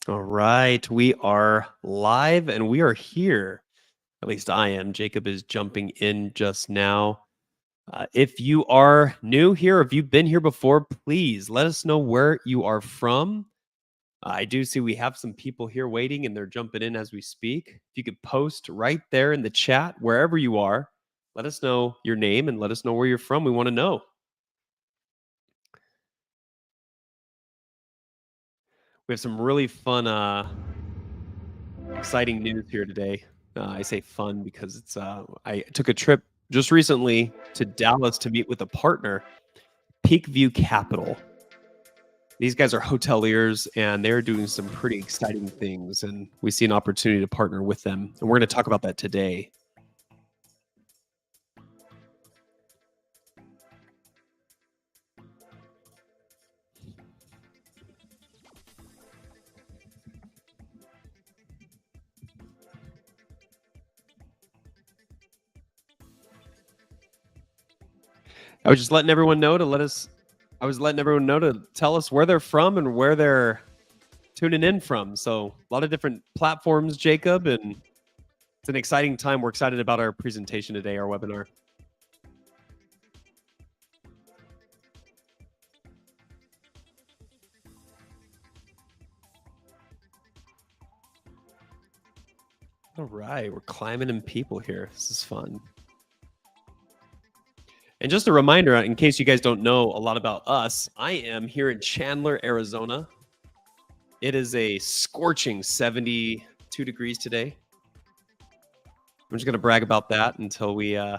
All right, we are live and we are here. At least I am. Jacob is jumping in just now. If you are new here, if you've been here before, please let us know where you are from. I do see we have some people here waiting and they're jumping in as we speak. If you could post right there in the chat, wherever you are, let us know your name and let us know where you're from. We want to know. We have some really fun exciting news here today. I say fun because I took a trip just recently to Dallas to meet with a partner, Peakview Capital. These guys are hoteliers and they're doing some pretty exciting things, and we see an opportunity to partner with them. And we're going to talk about that today. I was just letting everyone know to tell us where they're from and where they're tuning in from. So a lot of different platforms, Jacob, and it's an exciting time. We're excited about our presentation today, our webinar. All right, we're climbing in people here. This is fun. And just a reminder, in case you guys don't know a lot about us, I am here in Chandler, Arizona. It is a scorching 72 degrees today. I'm just going to brag about that until we... yeah,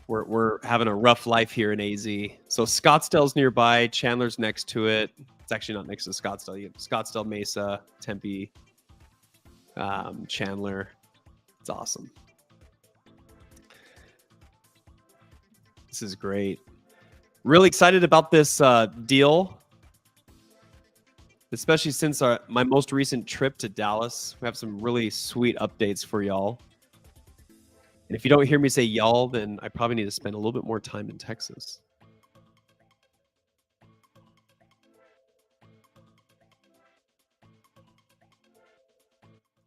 we're having a rough life here in AZ. So Scottsdale's nearby. Chandler's next to it. It's actually not next to Scottsdale. You have Scottsdale, Mesa, Tempe, Chandler. It's awesome. This is great. Really excited about this deal, especially since my most recent trip to Dallas. We have some really sweet updates for y'all. And if you don't hear me say y'all, then I probably need to spend a little bit more time in Texas.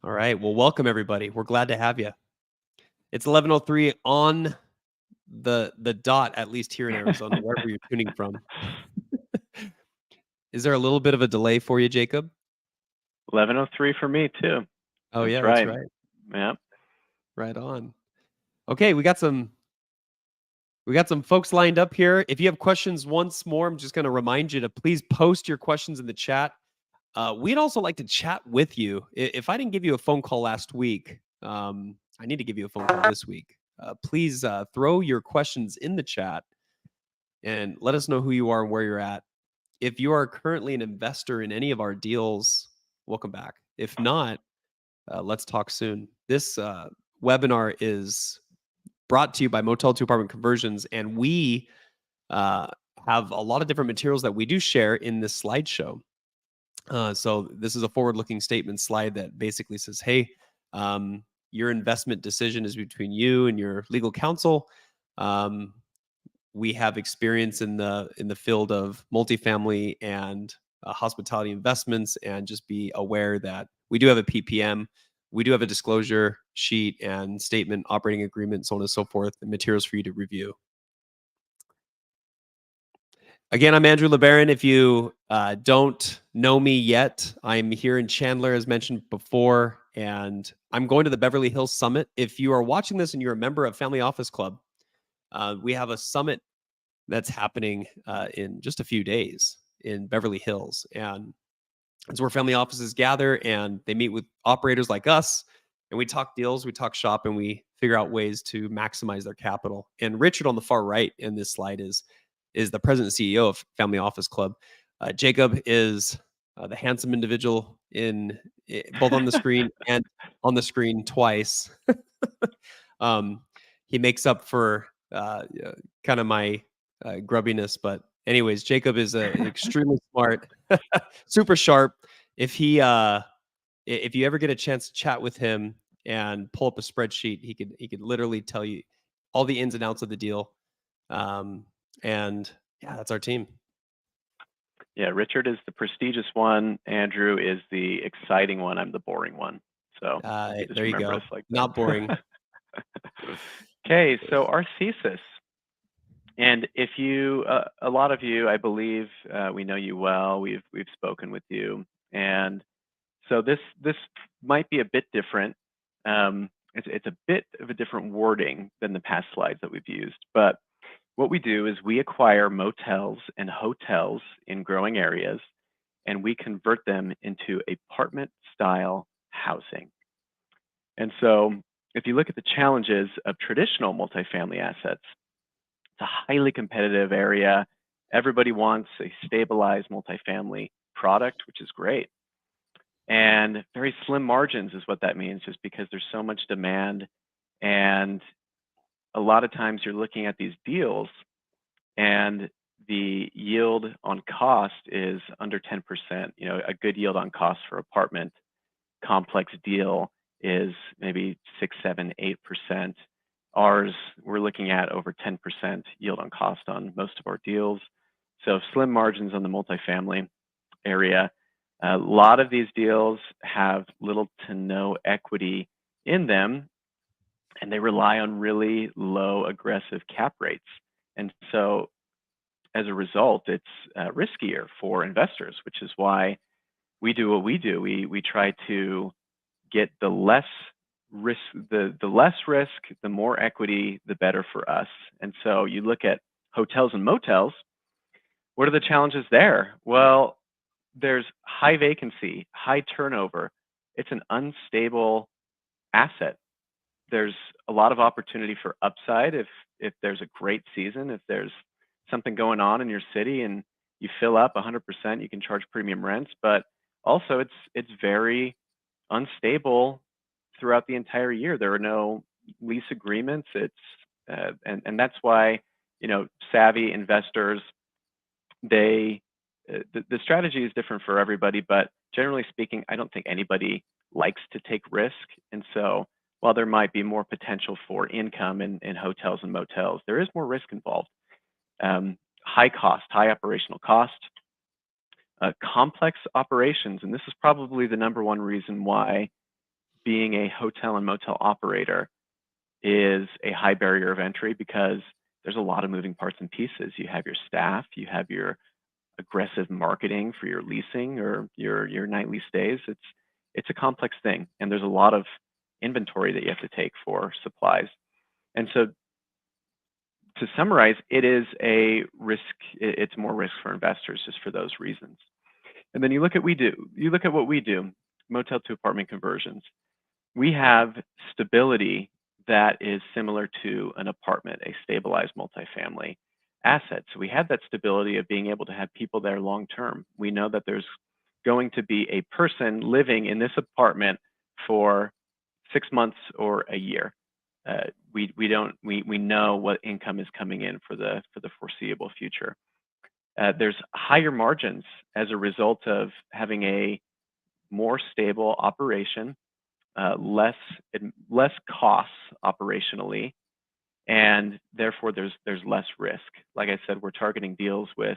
All right. Well, welcome everybody. We're glad to have you. It's 11:03 on the dot, at least here in Arizona, wherever you're tuning from. Is there a little bit of a delay for you, Jacob? 11:03 for me too. Oh, that's yeah, right. That's right. Yeah. Right on. Okay, we got some folks lined up here. If you have questions once more, I'm just going to remind you to please post your questions in the chat. We'd also like to chat with you. If I didn't give you a phone call last week, I need to give you a phone call this week. Please throw your questions in the chat and let us know who you are and where you're at. If you are currently an investor in any of our deals, welcome back. If not, let's talk soon. This webinar is brought to you by Motel 2 Apartment Conversions, and we have a lot of different materials that we do share in this slideshow. So this is a forward-looking statement slide that basically says, hey, your investment decision is between you and your legal counsel. We have experience in the field of multifamily and hospitality investments, and just be aware that we do have a PPM. We do have a disclosure sheet and statement, operating agreement, so on and so forth, and materials for you to review. Again, I'm Andrew LeBaron. If you don't know me yet, I'm here in Chandler, as mentioned before, and I'm going to the Beverly Hills Summit. If you are watching this and you're a member of Family Office Club, we have a summit that's happening in just a few days in Beverly Hills. And it's where family offices gather and they meet with operators like us, and we talk deals, we talk shop, and we figure out ways to maximize their capital. And Richard on the far right in this slide is the president and CEO of Family Office Club. Jacob is the handsome individual in both on the screen and on the screen twice. He makes up for kind of my grubbiness, but anyways, Jacob is extremely smart, super sharp. If you ever get a chance to chat with him and pull up a spreadsheet, he could literally tell you all the ins and outs of the deal. And yeah, that's our team. Yeah, Richard is the prestigious one. Andrew is the exciting one. I'm the boring one. So you just There you remember go. us like Not boring. that. Okay, so our thesis. And if you, a lot of you, I believe, we know you well. We've spoken with you, and so this might be a bit different. It's a bit of a different wording than the past slides that we've used. But what we do is we acquire motels and hotels in growing areas, and we convert them into apartment-style housing. And so, if you look at the challenges of traditional multifamily assets, it's a highly competitive area. Everybody wants a stabilized multifamily product, which is great. And very slim margins is what that means, just because there's so much demand. And a lot of times you're looking at these deals and the yield on cost is under 10%. You know, a good yield on cost for apartment complex deal is maybe 6, 7, 8%. Ours, we're looking at over 10% yield on cost on most of our deals. So slim margins on the multifamily area. A lot of these deals have little to no equity in them, and they rely on really low aggressive cap rates. And so as a result, it's riskier for investors, which is why we do what we do. We try to get the less risk, the less risk, the more equity, the better for us. And so you look at hotels and motels. What are the challenges there? Well, there's high vacancy, high turnover. It's an unstable asset. There's a lot of opportunity for upside if there's a great season, if there's something going on in your city and you fill up 100%, you can charge premium rents. But also, it's very unstable throughout the entire year. There are no lease agreements. And that's why savvy investors, they the strategy is different for everybody, but generally speaking, I don't think anybody likes to take risk. And so while there might be more potential for income in hotels and motels, there is more risk involved. High cost, high operational cost, complex operations. And this is probably the number one reason why being a hotel and motel operator is a high barrier of entry, because there's a lot of moving parts and pieces. You have your staff, you have your aggressive marketing for your leasing or your nightly stays. It's a complex thing, and there's a lot of inventory that you have to take for supplies. And so to summarize, it is a risk. It's more risk for investors just for those reasons. And then you look at what we do, motel to apartment conversions. We have stability that is similar to an apartment, a stabilized multifamily asset. So we have that stability of being able to have people there long term. We know that there's going to be a person living in this apartment for 6 months or a year. We know what income is coming in for the foreseeable future. There's higher margins as a result of having a more stable operation, less costs operationally, and therefore there's less risk. Like I said, we're targeting deals with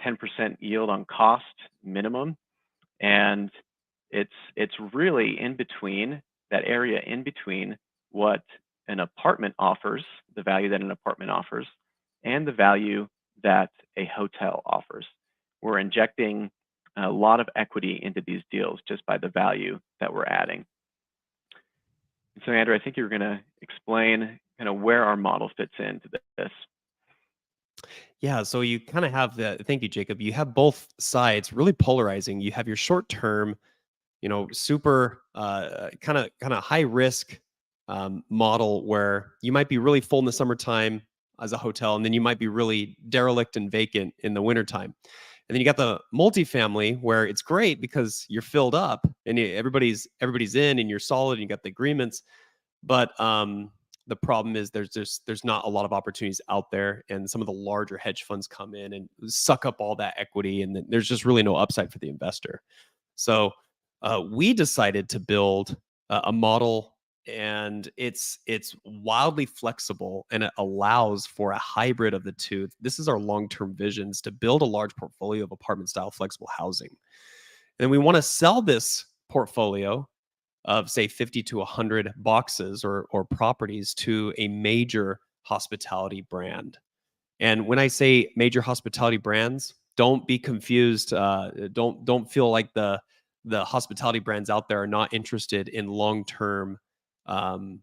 10% yield on cost minimum, and it's really in between, that area in between what an apartment offers, the value that an apartment offers, and the value that a hotel offers. We're injecting a lot of equity into these deals just by the value that we're adding. And so, Andrew, I think you're going to explain kind of where our model fits into this. Yeah, so you kind of have thank you, Jacob. You have both sides really polarizing. You have your short term, super kind of high risk model where you might be really full in the summertime as a hotel, and then you might be really derelict and vacant in the wintertime. And then you got the multifamily where it's great because you're filled up and everybody's in and you're solid and you got the agreements. But the problem is there's not a lot of opportunities out there, and some of the larger hedge funds come in and suck up all that equity, and then there's just really no upside for the investor. So we decided to build a model and it's wildly flexible, and it allows for a hybrid of the two. This is our long-term visions, to build a large portfolio of apartment style flexible housing. And we want to sell this portfolio of say 50 to 100 boxes or properties to a major hospitality brand. And when I say major hospitality brands, don't be confused. Don't feel like the hospitality brands out there are not interested in long term, um,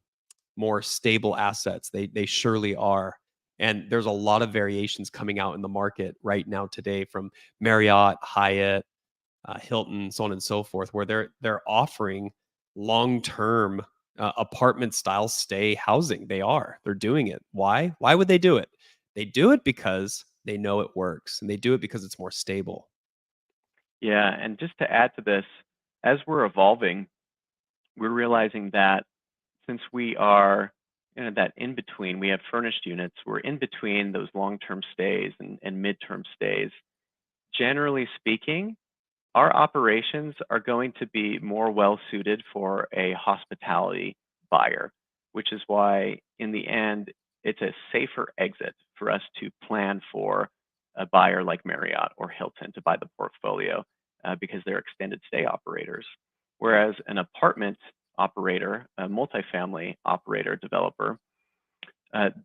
more stable assets. They surely are. And there's a lot of variations coming out in the market right now today from Marriott, Hyatt, Hilton, so on and so forth, where they're offering long term apartment style stay housing. They're doing it. Why? Why would they do it? They do it because they know it works, and they do it because it's more stable. Yeah, and just to add to this, as we're evolving, we're realizing that since we are that in between, we have furnished units, we're in between those long-term stays and midterm stays. Generally speaking, our operations are going to be more well suited for a hospitality buyer, which is why in the end, it's a safer exit for us to plan for a buyer like Marriott or Hilton to buy the portfolio because they're extended stay operators. Whereas an apartment operator, a multifamily operator, developer,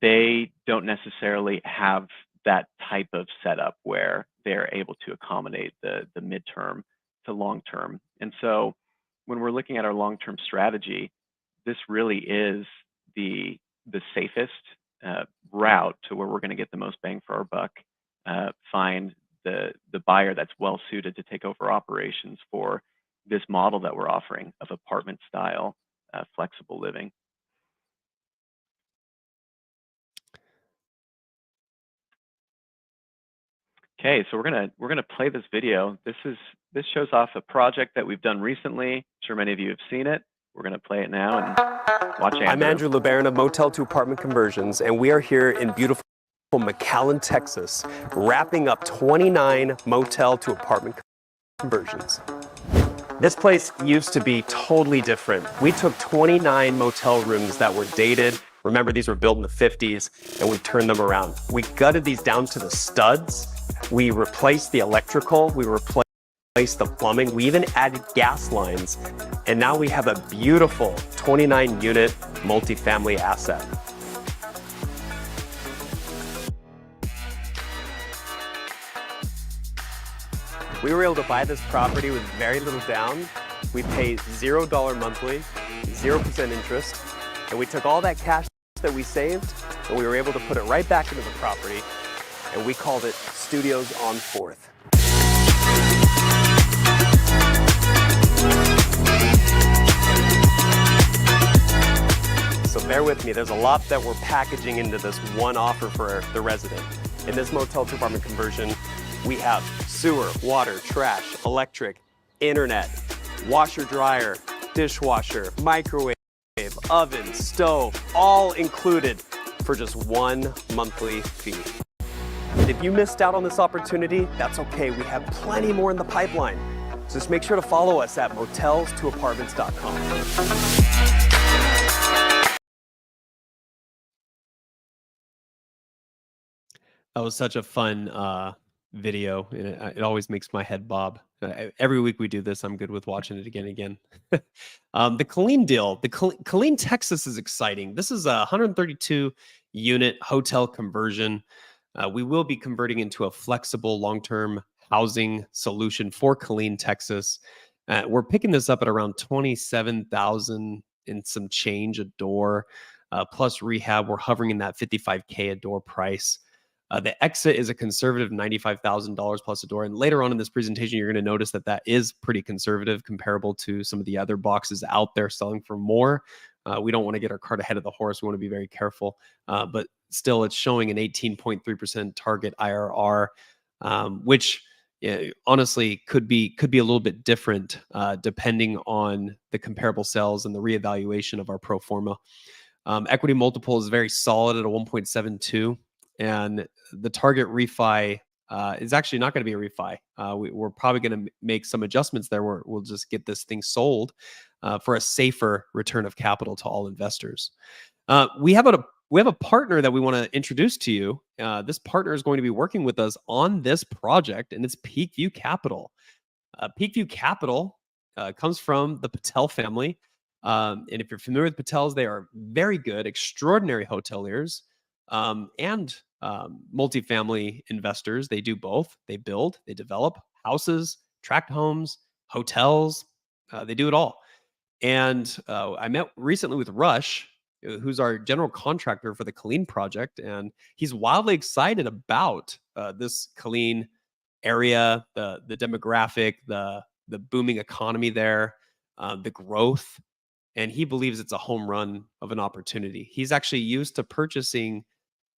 they don't necessarily have that type of setup where they're able to accommodate the midterm to long term. And so when we're looking at our long-term strategy, this really is the safest route to where we're going to get the most bang for our buck, find the buyer that's well suited to take over operations for this model that we're offering of apartment style flexible living. Okay, so we're gonna play this video. This shows off a project that we've done recently. I'm sure many of you have seen it. We're gonna play it now and watch Andrew. I'm Andrew LeBaron of Motel to Apartment Conversions, and we are here in beautiful McAllen, Texas, wrapping up 29 motel to apartment conversions. This place used to be totally different. We took 29 motel rooms that were dated. Remember, these were built in the 50s, and we turned them around. We gutted these down to the studs. We replaced the electrical. We replaced the plumbing. We even added gas lines. And now we have a beautiful 29-unit multifamily asset. We were able to buy this property with very little down. We pay $0 monthly, 0% interest, and we took all that cash that we saved and we were able to put it right back into the property, and we called it Studios on 4th. So bear with me, there's a lot that we're packaging into this one offer for the resident. In this motel to apartment conversion, we have sewer, water, trash, electric, internet, washer, dryer, dishwasher, microwave, oven, stove, all included for just one monthly fee. If you missed out on this opportunity, that's okay. We have plenty more in the pipeline. So just make sure to follow us at motelstoapartments.com. That was such a fun video. It always makes my head bob. Every week we do this, I'm good with watching it again and again. The Killeen deal, Killeen, Texas is exciting. This is a 132 unit hotel conversion. We will be converting into a flexible long-term housing solution for Killeen, Texas. We're picking this up at around $27,000 and some change a door, plus rehab. We're hovering in that $55K a door price. The exit is a conservative $95,000 plus a door. And later on in this presentation, you're going to notice that that is pretty conservative comparable to some of the other boxes out there selling for more. We don't want to get our cart ahead of the horse. We want to be very careful. But still, it's showing an 18.3% target IRR, which honestly could be a little bit different depending on the comparable sales and the reevaluation of our pro forma. Equity multiple is very solid at a 1.72. And the target refi is actually not going to be a refi. We're probably going to make some adjustments there where we'll just get this thing sold. for a safer return of capital to all investors. We have a partner that we want to introduce to you. This partner is going to be working with us on this project, and it's Peakview Capital. Peakview Capital comes from the Patel family. And if you're familiar with Patels, they are very good, extraordinary hoteliers and multifamily investors. They do both. They build, they develop houses, tract homes, hotels. They do it all. And I met recently with Rush, who's our general contractor for the Killeen project, and he's wildly excited about this Killeen area, the demographic, the booming economy there, the growth, and he believes it's a home run of an opportunity. He's actually used to purchasing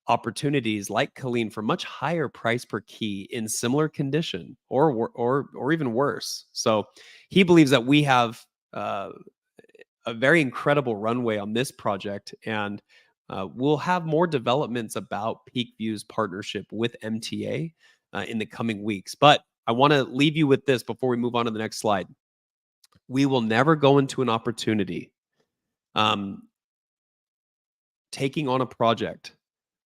opportunities like Killeen for much higher price per key in similar condition or even worse. So he believes that we have a very incredible runway on this project, and we'll have more developments about Peakview's partnership with MTA in the coming weeks. But I want to leave you with this before we move on to the next slide. We will never go into an opportunity taking on a project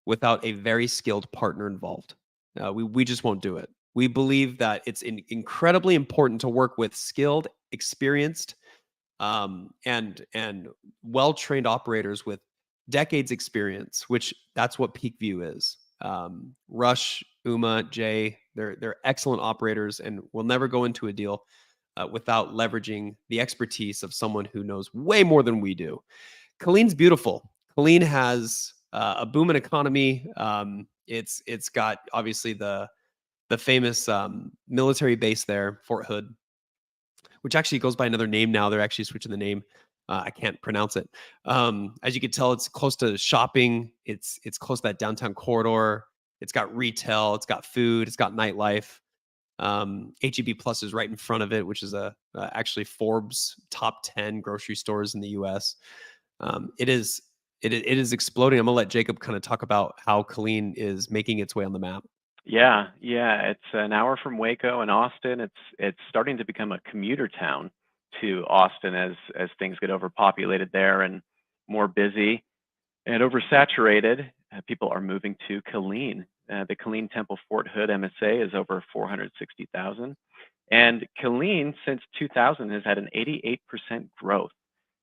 without a very skilled partner involved. We just won't do it. We believe that it's incredibly important to work with skilled, experienced, and well-trained operators with decades experience, which that's what Peakview is. Rush, Uma, Jay, they're excellent operators, and we'll never go into a deal without leveraging the expertise of someone who knows way more than we do. Killeen's beautiful. Killeen has a booming economy. It's got obviously the famous military base there, Fort Hood, which actually goes by another name now. They're actually switching the name. I can't pronounce it. As you can tell, it's close to shopping. It's close to that downtown corridor. It's got retail. It's got food. It's got nightlife. HEB Plus is right in front of it, which is actually Forbes top 10 grocery stores in the U.S. It is exploding. I'm gonna let Jacob kind of talk about how Killeen is making its way on the map. Yeah, it's an hour from Waco and Austin. It's starting to become a commuter town to Austin as things get overpopulated there and more busy and oversaturated. People are moving to Killeen. The Killeen Temple Fort Hood MSA is over 460,000. And Killeen, since 2000, has had an 88% growth,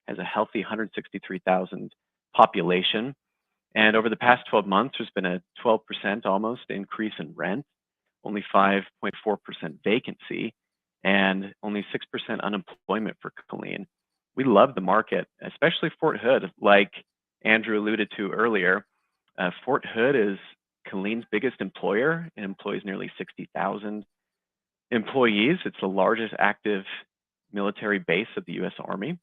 has a healthy 163,000 population. And over the past 12 months, there's been a 12% almost increase in rent, only 5.4% vacancy, and only 6% unemployment for Killeen. We love the market, especially Fort Hood. Like Andrew alluded to earlier, Fort Hood is Killeen's biggest employer. It employs nearly 60,000 employees. It's the largest active military base of the U.S. Army.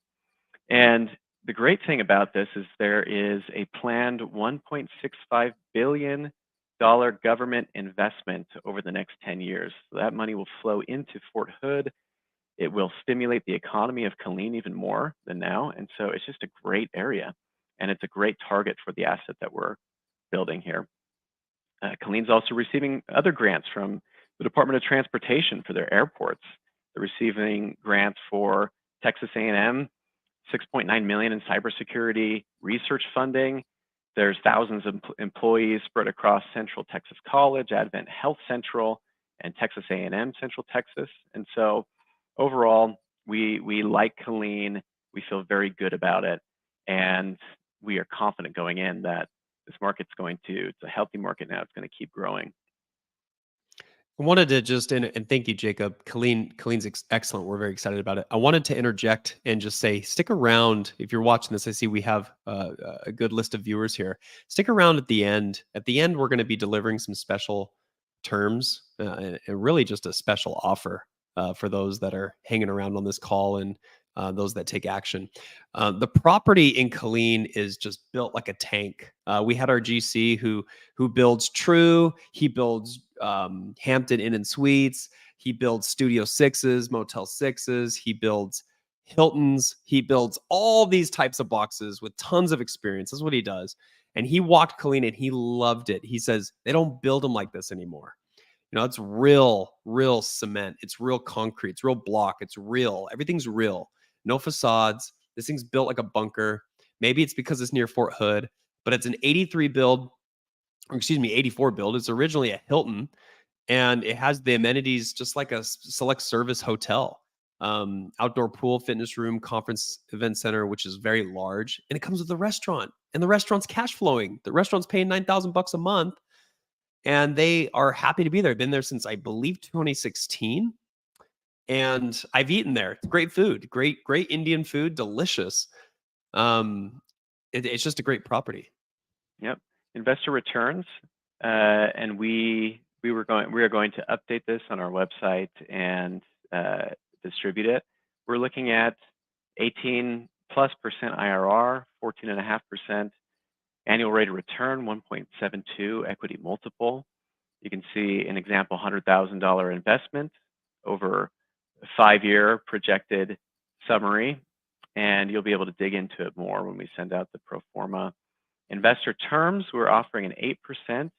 And the great thing about this is there is a planned $1.65 billion government investment over the next 10 years. So that money will flow into Fort Hood. It will stimulate the economy of Killeen even more than now. And so it's just a great area, and it's a great target for the asset that we're building here. Killeen's also receiving other grants from the Department of Transportation for their airports. They're receiving grants for Texas A&M, $6.9 million in cybersecurity research funding. There's thousands of employees spread across Central Texas College, Advent Health Central, and Texas A&M Central Texas. And so overall, we like Killeen. We feel very good about it. And we are confident going in that this market's it's a healthy market now. It's going to keep growing. I wanted to just, and thank you, Jacob. Killeen's excellent. We're very excited about it. I wanted to interject and just say, stick around. If you're watching this, I see we have a good list of viewers here. Stick around at the end. At the end, we're going to be delivering some special terms and really just a special offer for those that are hanging around on this call and those that take action. The property in Killeen is just built like a tank. We had our GC who builds True. He builds Hampton Inn and Suites. He builds Studio Sixes, Motel Sixes. He builds Hiltons. He builds all these types of boxes with tons of experience. That's what he does. And he walked Killeen and he loved it. He says they don't build them like this anymore. You know, it's real cement. It's real concrete. It's real block. It's real. Everything's real. no facades. This thing's built like a bunker. Maybe it's because it's near Fort Hood, but it's an 83 build, or excuse me, 84 build. It's originally a Hilton, and it has the amenities just like a select service hotel. Outdoor pool, fitness room, conference event center, which is very large, and it comes with a restaurant, and the restaurant's cash flowing. The restaurant's paying $9,000 a month, and they are happy to be there. Been there since, I believe, 2016, and I've eaten there. It's great food, great Indian food, delicious. It's just a great property. Yep. Investor returns, and we are going to update this on our website and distribute it. We're looking at 18+% IRR, 14.5% annual rate of return, 1.72 equity multiple. You can see an example $100,000 investment over a 5-year projected summary, and you'll be able to dig into it more when we send out the pro forma. Investor terms, we're offering an 8%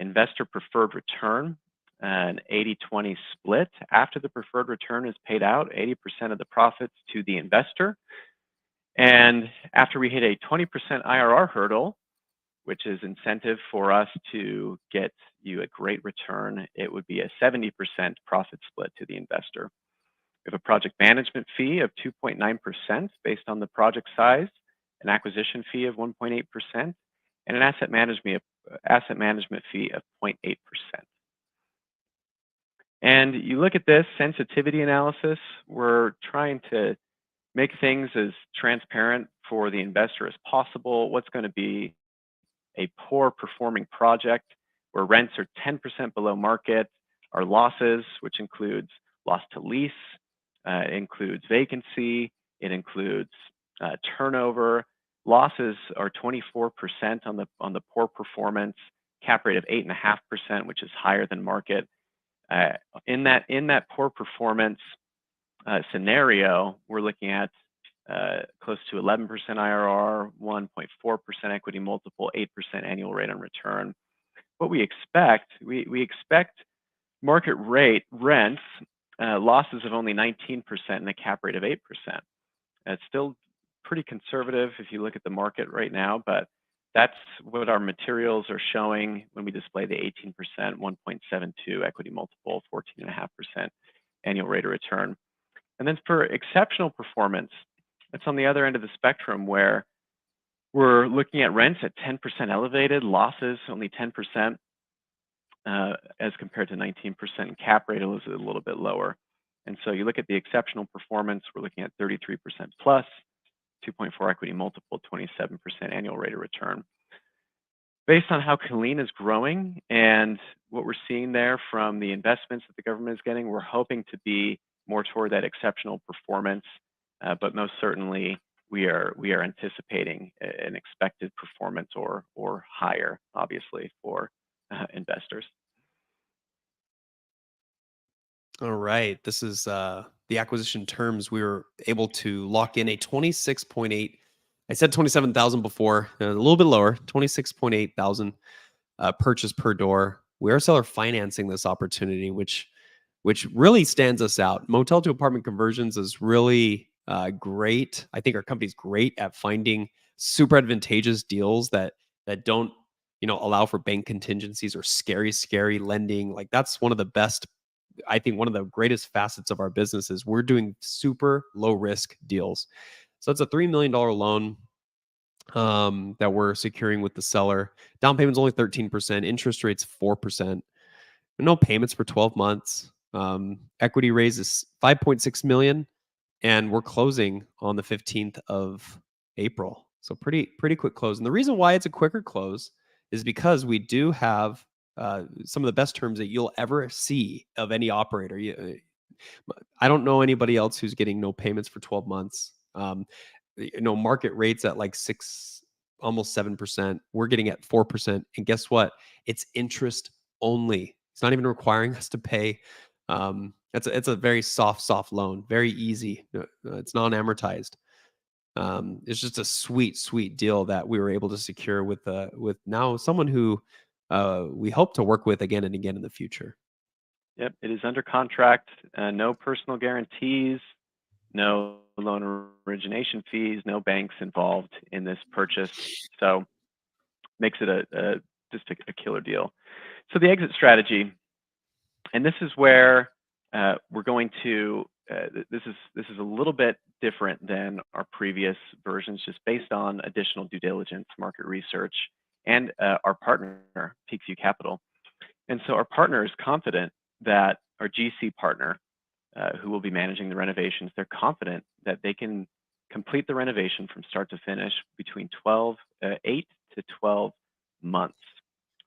investor preferred return, an 80-20 split. After the preferred return is paid out, 80% of the profits to the investor. And after we hit a 20% IRR hurdle, which is incentive for us to get you a great return, it would be a 70% profit split to the investor. We have a project management fee of 2.9% based on the project size, an acquisition fee of 1.8%, and an asset management fee of 0.8%. And you look at this sensitivity analysis, we're trying to make things as transparent for the investor as possible. What's going to be a poor performing project where rents are 10% below market, our losses, which includes loss to lease, it includes vacancy, it includes turnover. Losses are 24% on the poor performance, cap rate of 8.5%, which is higher than market. In that poor performance scenario, we're looking at close to 11% IRR, 1.4% equity multiple, 8% annual rate on return. What we expect, we expect market rate rents, losses of only 19% and a cap rate of 8%. It's still pretty conservative if you look at the market right now, but that's what our materials are showing when we display the 18%, 1.72 equity multiple, 14.5% annual rate of return. And then for exceptional performance, it's on the other end of the spectrum where we're looking at rents at 10% elevated, losses only 10%, as compared to 19%, cap rate is a little bit lower. And so you look at the exceptional performance, we're looking at 33% plus, 2.4 equity multiple, 27% annual rate of return. Based on how Killeen is growing and what we're seeing there from the investments that the government is getting, we're hoping to be more toward that exceptional performance, but most certainly we are anticipating an expected performance or higher, obviously, for investors. All right. This is the acquisition terms. We were able to lock in a 26.8. I said 27,000 before, a little bit lower, 26,800 purchase per door. We are seller financing this opportunity, which really stands us out. Motel to apartment conversions is really great. I think our company's great at finding super advantageous deals that don't, allow for bank contingencies or scary lending. Like that's one of the best. I think one of the greatest facets of our business is we're doing super low risk deals. So it's a $3 million loan that we're securing with the seller. Down payment's only 13%. Interest rate's 4%. No payments for 12 months. Equity raise is $5.6 million, and we're closing on the 15th of April. So pretty quick close. And the reason why it's a quicker close is because we do have some of the best terms that you'll ever see of any operator. I don't know anybody else who's getting no payments for 12 months. Market rates at like 6, almost 7%. We're getting at 4. And guess what? It's interest only. It's not even requiring us to pay. It's a very soft loan, very easy. It's non-amortized. It's just a sweet deal that we were able to secure with now someone who we hope to work with again and again in the future. Yep, it is under contract. No personal guarantees. no loan origination fees, no banks involved in this purchase. So makes it just a killer deal. So the exit strategy, and this is where we're going to. This is a little bit different than our previous versions, just based on additional due diligence, market research, and our partner, Peakview Capital. And so our partner is confident that our GC partner, who will be managing the renovations, they're confident that they can complete the renovation from start to finish between 8 to 12 months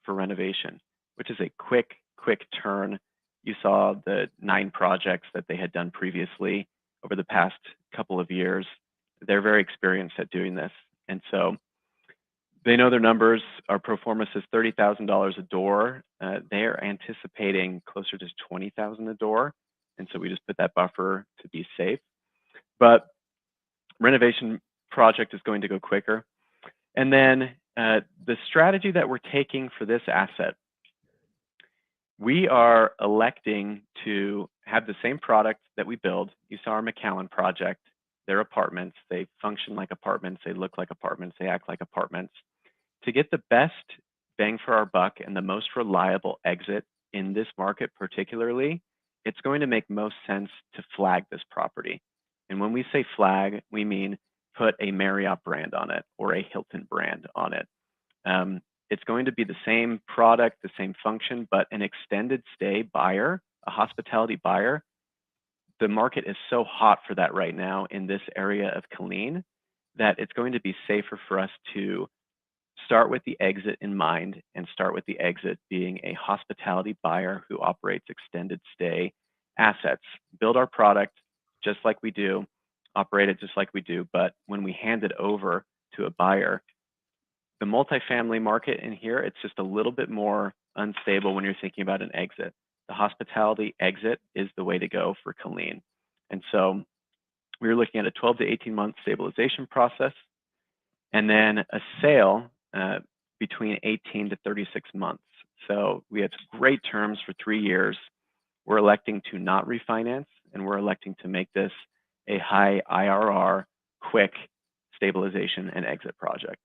for renovation, which is a quick turn. You saw the 9 projects that they had done previously over the past couple of years. They're very experienced at doing this. And so they know their numbers. Our pro forma says $30,000 a door. They are anticipating closer to $20,000 a door. And so we just put that buffer to be safe. But renovation project is going to go quicker. And then the strategy that we're taking for this asset, we are electing to have the same product that we build. You saw our McAllen project. They're apartments. They function like apartments. They look like apartments. They act like apartments. To get the best bang for our buck and the most reliable exit in this market particularly, it's going to make most sense to flag this property. And when we say flag, we mean put a Marriott brand on it or a Hilton brand on it. It's going to be the same product, the same function, but an extended stay buyer, a hospitality buyer. The market is so hot for that right now in this area of Killeen that it's going to be safer for us to start with the exit in mind and start with the exit being a hospitality buyer who operates extended stay assets. Build our product just like we do, operate it just like we do, but when we hand it over to a buyer, the multifamily market in here, it's just a little bit more unstable when you're thinking about an exit. The hospitality exit is the way to go for Killeen. And so we were looking at a 12 to 18 month stabilization process, and then a sale between 18 to 36 months. So we have great terms for 3 years. We're electing to not refinance, and we're electing to make this a high IRR, quick stabilization and exit project.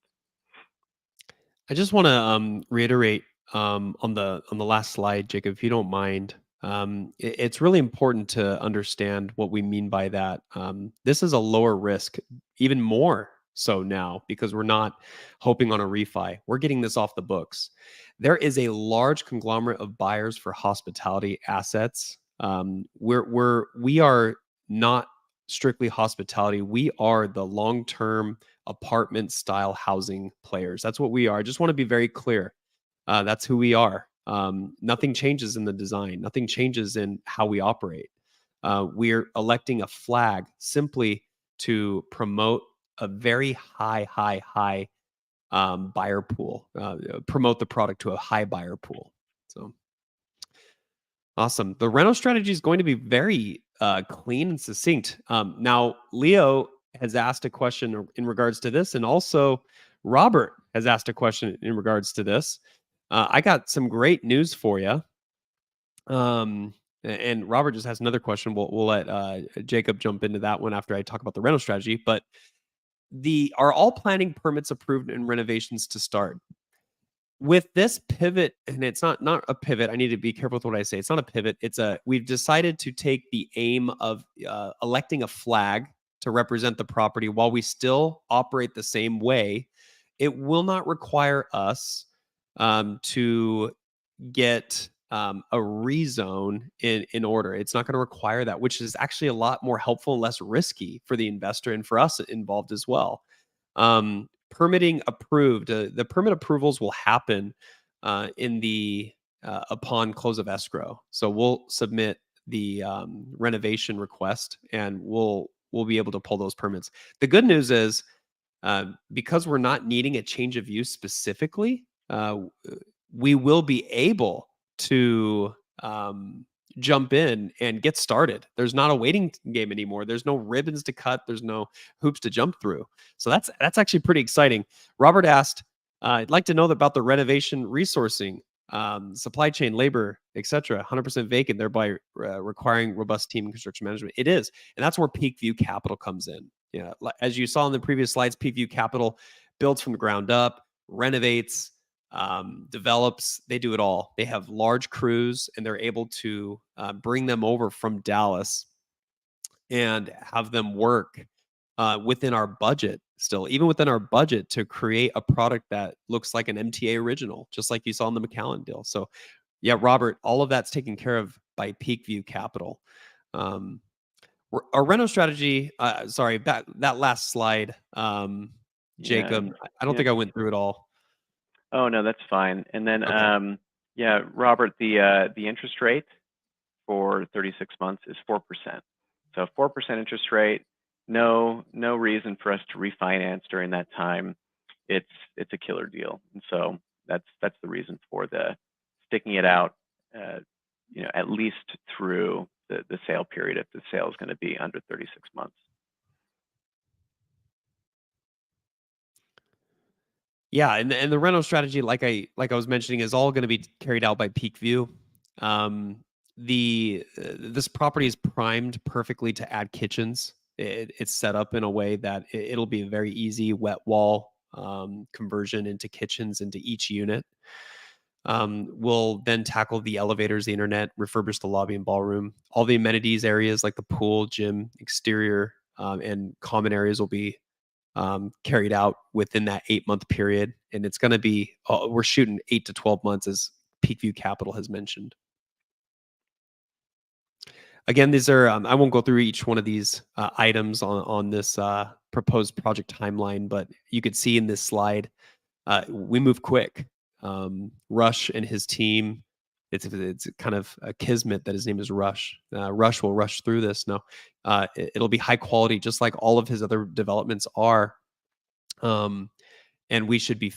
I just want to reiterate on the last slide, Jacob, if you don't mind. It's really important to understand what we mean by that. This is a lower risk, even more so now, because we're not hoping on a refi. We're getting this off the books. There is a large conglomerate of buyers for hospitality assets. We are not strictly hospitality. We are the long-term apartment style housing players. That's what we are. I just want to be very clear. That's who we are. Nothing changes in the design. Nothing changes in how we operate. We're electing a flag simply to promote a very high buyer pool, promote the product to a high buyer pool. So awesome. The rental strategy is going to be very clean and succinct. Now, Leo has asked a question in regards to this, and also Robert has asked a question in regards to this. I got some great news for you. And Robert just has another question. We'll let Jacob jump into that one after I talk about the rental strategy. But are all planning permits approved and renovations to start? With this pivot, and it's not a pivot. I need to be careful with what I say. It's not a pivot. We've decided to take the aim of electing a flag to represent the property while we still operate the same way. It will not require us to get a rezone in order. It's not going to require that, which is actually a lot more helpful and less risky for the investor and for us involved as well. Permitting approved. The permit approvals will happen in the upon close of escrow. So we'll submit the renovation request, and we'll be able to pull those permits. The good news is because we're not needing a change of use specifically, we will be able to jump in and get started. There's not a waiting game anymore. There's no ribbons to cut. There's no hoops to jump through. So that's actually pretty exciting. Robert asked, I'd like to know about the renovation resourcing. supply chain, labor, etc. 100% vacant, thereby requiring robust team and construction management. It is, and that's where Peak View Capital comes in. Yeah, as you saw in the previous slides, Peak View Capital builds from the ground up, renovates, develops. They do it all. They have large crews, and they're able to bring them over from Dallas and have them work within our budget still, even within our budget, to create a product that looks like an MTA original, just like you saw in the McAllen deal. So, yeah, Robert, all of that's taken care of by Peak View Capital. Our reno strategy, sorry, that last slide, Yeah. Jacob, I don't Yeah. think I went through it all. Oh, no, that's fine. And then, Okay. yeah, Robert, the interest rate for 36 months is 4%. So 4% interest rate, no reason for us to refinance during that time. It's a killer deal. And so that's the reason for the sticking it out, at least through the sale period, if the sale is going to be under 36 months. Yeah, and the rental strategy, like I was mentioning, is all going to be carried out by Peak View. This property is primed perfectly to add kitchens. It's set up in a way that it'll be a very easy wet wall conversion into kitchens into each unit. We'll then tackle the elevators, the internet, refurbish the lobby and ballroom. All the amenities areas like the pool, gym, exterior, and common areas will be carried out within that 8-month period. And it's going to be, we're shooting 8 to 12 months, as Peakview Capital has mentioned. Again, these are, I won't go through each one of these items on this proposed project timeline, but you could see in this slide, we move quick. Rush and his team, it's kind of a kismet that his name is Rush. Rush will rush through this. No, it'll be high quality, just like all of his other developments are. And we should be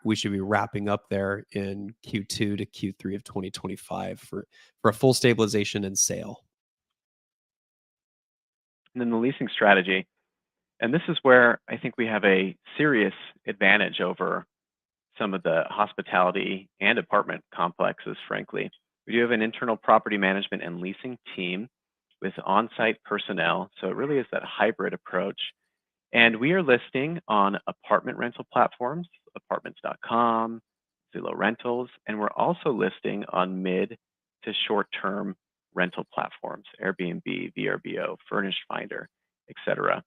we should be wrapping up there in Q2 to Q3 of 2025 for a full stabilization and sale. And then the leasing strategy. And this is where I think we have a serious advantage over some of the hospitality and apartment complexes, frankly. We do have an internal property management and leasing team with on-site personnel. So it really is that hybrid approach. And we are listing on apartment rental platforms, apartments.com, Zillow Rentals, and we're also listing on mid to short-term rental platforms, Airbnb, VRBO, Furnished Finder, etc.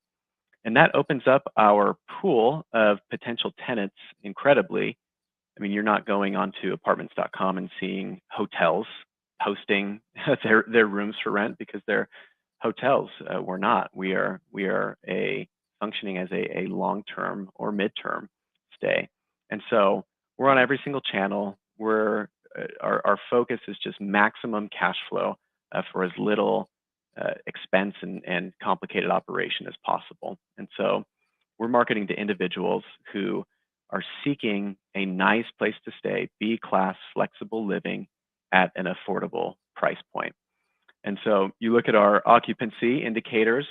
And that opens up our pool of potential tenants incredibly. I mean, you're not going onto apartments.com and seeing hotels posting their rooms for rent because they're hotels. We're not. We are functioning as a long-term or mid-term stay. And so we're on every single channel. Our focus is just maximum cash flow for as little expense and complicated operation as possible. And so we're marketing to individuals who are seeking a nice place to stay, B-class flexible living at an affordable price point. And so you look at our occupancy indicators,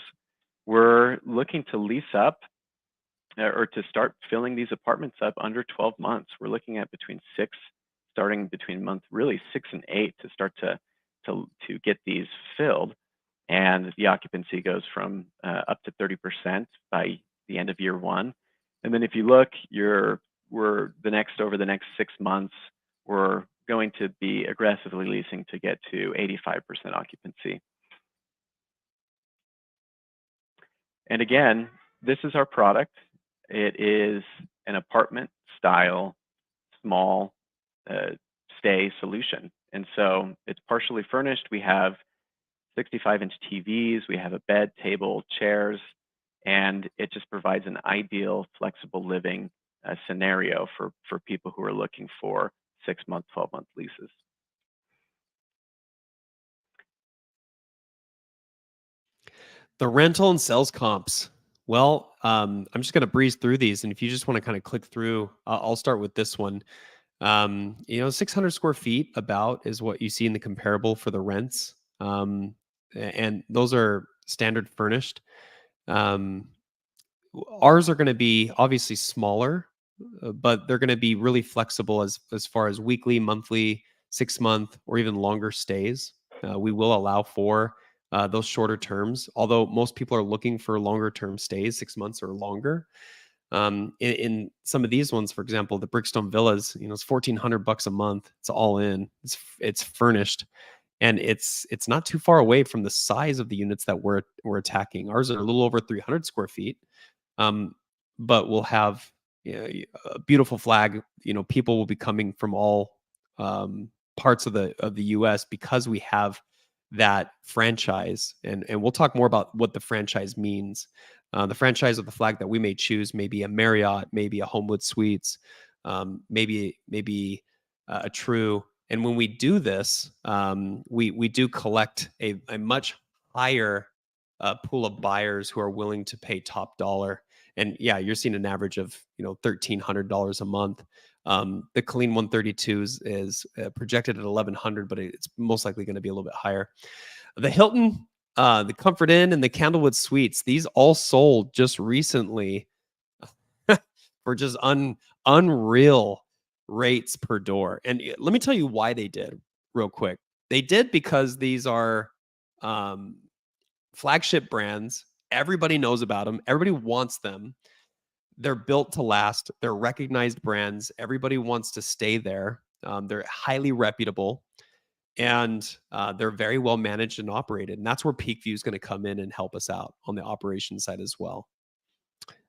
we're looking to lease up or to start filling these apartments up under 12 months. We're looking at starting between month really 6 and 8 to start to get these filled. And the occupancy goes from up to 30% by the end of year 1. And then if you look, over the next 6 months, we're going to be aggressively leasing to get to 85% occupancy. And again, this is our product. It is an apartment style, small stay solution. And so it's partially furnished. We have 65-inch TVs, we have a bed, table, chairs, and it just provides an ideal flexible living scenario for people who are looking for 6-month, 12-month leases. The rental and sales comps. Well, I'm just going to breeze through these, and if you just want to kind of click through, I'll start with this one. 600 square feet about is what you see in the comparable for the rents, and those are standard furnished. Ours are going to be obviously smaller, but they're going to be really flexible as far as weekly, monthly, 6 month, or even longer stays. We will allow for those shorter terms, although most people are looking for longer term stays, 6 months or longer. In some of these ones, for example, the Brickstone Villas, it's $1,400 a month. It's all in. It's furnished, and it's not too far away from the size of the units that we're attacking. Ours are a little over 300 square feet, um, but we'll have a beautiful flag. People will be coming from all parts of the U.S. because we have that franchise, and we'll talk more about what the franchise means. The franchise of the flag that we may choose may be a Marriott, maybe a Homewood Suites, maybe a True. And when we do this, we do collect a much higher pool of buyers who are willing to pay top dollar. And yeah, you're seeing an average of $1,300 a month. The Killeen 132 is projected at 1,100, but it's most likely going to be a little bit higher. The Hilton, the Comfort Inn, and the Candlewood Suites, these all sold just recently for just unreal rates per door. And let me tell you why they did real quick. They did because these are flagship brands. Everybody knows about them. Everybody wants them. They're built to last. They're recognized brands. Everybody wants to stay there. They're highly reputable, and they're very well managed and operated. And that's where Peak View is going to come in and help us out on the operations side as well.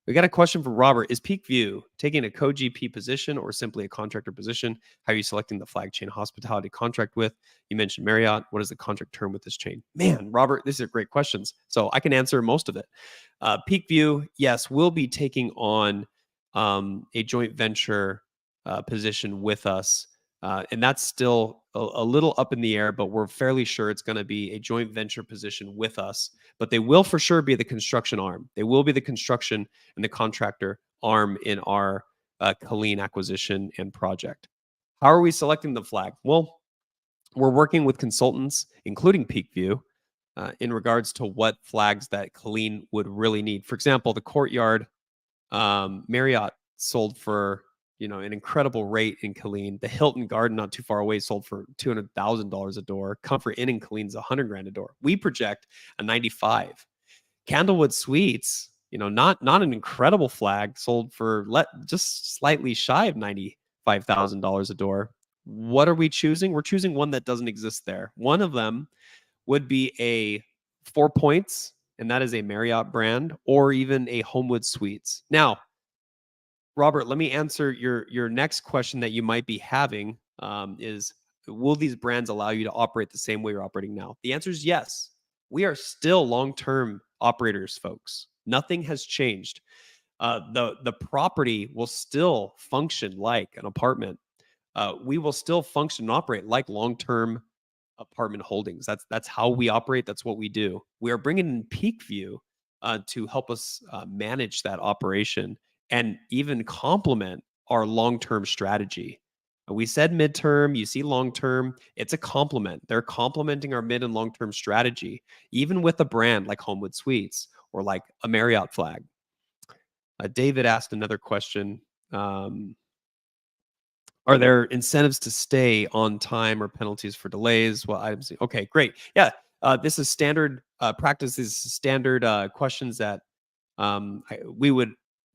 We got a question from Robert. Is Peak View taking a co-GP position or simply a contractor position? How are you selecting the flag chain hospitality contract with? You mentioned Marriott. What is the contract term with this chain? Man, Robert, these are great questions. So I can answer most of it. Peak View, yes, we'll be taking on a joint venture position with us. And that's still a little up in the air, but we're fairly sure it's going to be a joint venture position with us. But they will for sure be the construction arm. They will be the construction and the contractor arm in our Killeen acquisition and project. How are we selecting the flag? Well, we're working with consultants, including Peak View, in regards to what flags that Killeen would really need. For example, the Courtyard Marriott sold for an incredible rate in Killeen. The Hilton Garden, not too far away, sold for $200,000 a door. Comfort Inn in Killeen's $100,000 a door. We project a 95. Candlewood Suites, not an incredible flag, sold for just slightly shy of $95,000 a door. What are we choosing? We're choosing one that doesn't exist there. One of them would be a 4 Points, and that is a Marriott brand, or even a Homewood Suites. Now, Robert, let me answer your next question that you might be having is, will these brands allow you to operate the same way you're operating now? The answer is yes. We are still long-term operators, folks. Nothing has changed. The property will still function like an apartment. We will still function and operate like long-term apartment holdings. That's how we operate. That's what we do. We are bringing in Peak View to help us manage that operation and even complement our long-term strategy. We said midterm, you see long-term, it's a complement. They're complementing our mid and long-term strategy, even with a brand like Homewood Suites or like a Marriott flag. David asked another question. Are there incentives to stay on time or penalties for delays? Well, items. Okay, great. Yeah, this is standard practice. These standard questions that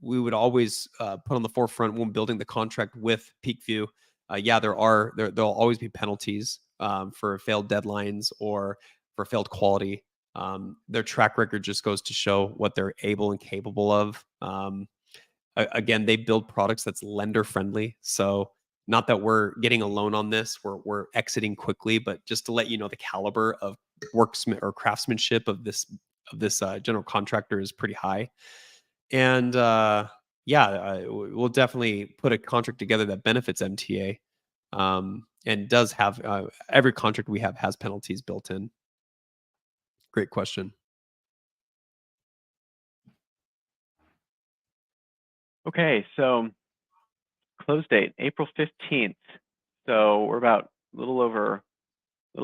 we would always put on the forefront when building the contract with Peak View. Yeah, there'll always be penalties for failed deadlines or for failed quality. Their track record just goes to show what they're able and capable of. Again, they build products that's lender friendly. So not that we're getting a loan on this, we're exiting quickly, but just to let you know, the caliber of worksman or craftsmanship of this general contractor is pretty high. And we'll definitely put a contract together that benefits MTA, and does have every contract we have has penalties built in. Great question. Okay, so close date, April 15th. So we're about a little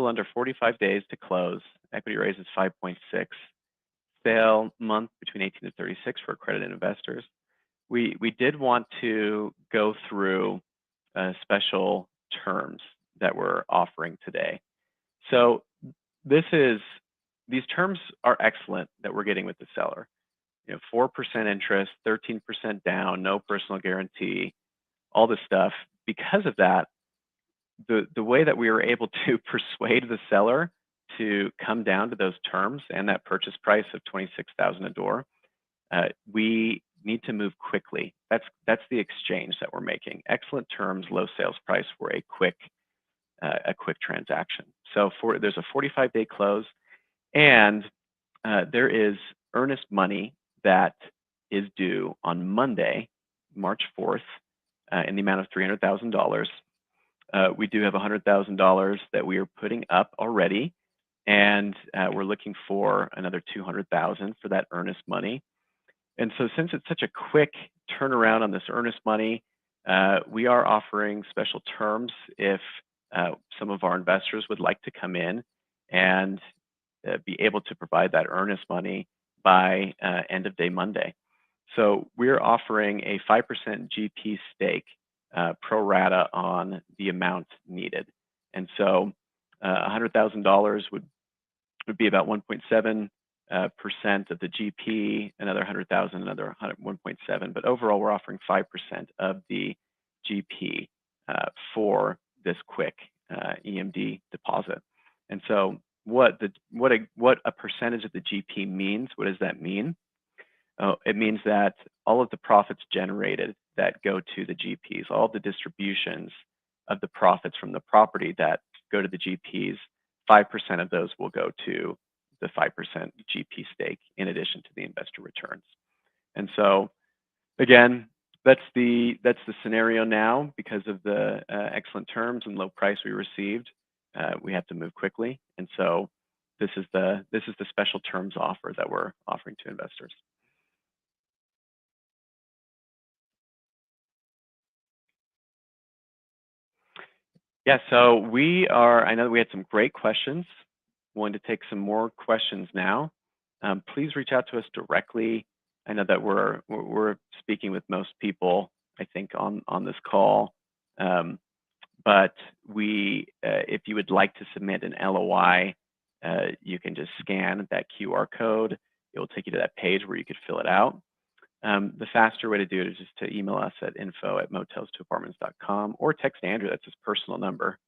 under 45 days to close. Equity raise is 5.6. Sale month between 18 to 36 for accredited investors. we did want to go through special terms that we're offering today. So these terms are excellent that we're getting with the seller. 4% interest, 13% down, no personal guarantee, all this stuff. Because of that, the way that we were able to persuade the seller to come down to those terms and that purchase price of $26,000 a door, we need to move quickly. That's the exchange that we're making. Excellent terms, low sales price for a quick transaction. So there's a 45-day close, and there is earnest money that is due on Monday, March 4th, in the amount of $300,000. We do have $100,000 that we are putting up already, and we're looking for another $200,000 for that earnest money. And so since it's such a quick turnaround on this earnest money, we are offering special terms if some of our investors would like to come in and be able to provide that earnest money by end of day Monday. So we're offering a 5% GP stake pro rata on the amount needed. And so $100,000 would be about 1.7% of the GP, another 100,000, another 1.7. But overall, we're offering 5% of the GP for this quick EMD deposit. And so what a percentage of the GP means, what does that mean? It means that all of the profits generated that go to the GPs, all the distributions of the profits from the property that go to the GPs, 5% of those will go to the 5% GP stake in addition to the investor returns. And so again, that's the scenario now. Because of the excellent terms and low price we received, we have to move quickly. And so this is the special terms offer that we're offering to investors. Yeah, so I know we had some great questions. Going to take some more questions now. Please reach out to us directly. I know that we're speaking with most people, I think, on this call. But if you would like to submit an LOI, you can just scan that QR code. It will take you to that page where you could fill it out. The faster way to do it is just to email us at info@motels2apartments.com or text Andrew. That's his personal number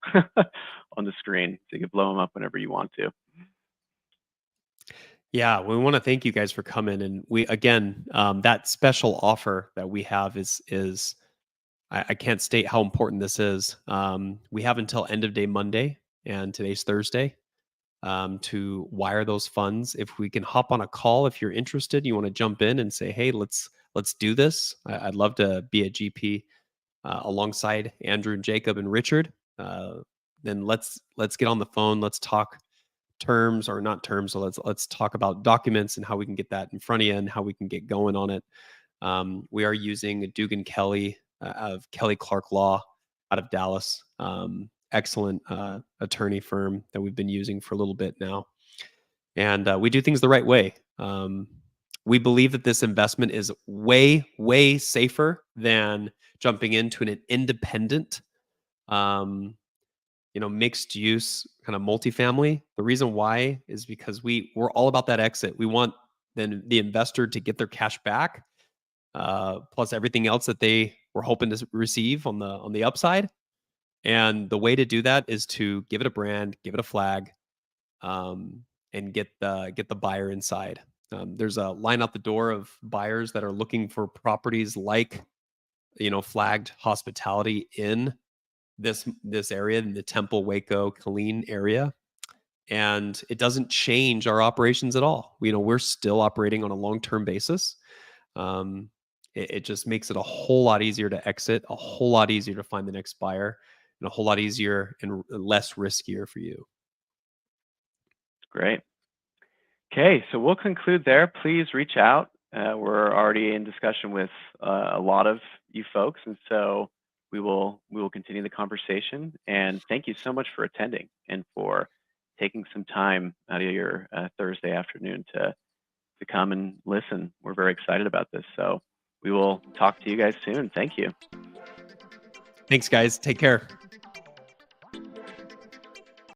on the screen. So you can blow him up whenever you want to. Yeah, we want to thank you guys for coming. And that special offer that we have is I can't state how important this is. We have until end of day Monday, and today's Thursday, to wire those funds. If we can hop on a call, if you're interested, you want to jump in and say, hey, let's do this. I'd love to be a GP alongside Andrew and Jacob and Richard. Then let's get on the phone. Let's talk terms, or not terms. So let's talk about documents and how we can get that in front of you and how we can get going on it. We are using Dugan Kelly of Kelly Clark Law out of Dallas. Excellent attorney firm that we've been using for a little bit now. And we do things the right way. We believe that this investment is way, way safer than jumping into an independent, mixed use kind of multifamily. The reason why is because we're all about that exit. We want then the investor to get their cash back, plus everything else that they were hoping to receive on the upside. And the way to do that is to give it a brand, give it a flag, and get the buyer inside. There's a line out the door of buyers that are looking for properties like, flagged hospitality in this area, in the Temple, Waco, Killeen area. And it doesn't change our operations at all. We're still operating on a long-term basis. It just makes it a whole lot easier to exit, a whole lot easier to find the next buyer, and a whole lot easier and less riskier for you. Great. Okay, so we'll conclude there. Please reach out. We're already in discussion with a lot of you folks, and so we will continue the conversation. And thank you so much for attending and for taking some time out of your Thursday afternoon to come and listen. We're very excited about this. So we will talk to you guys soon. Thank you. Thanks, guys. Take care.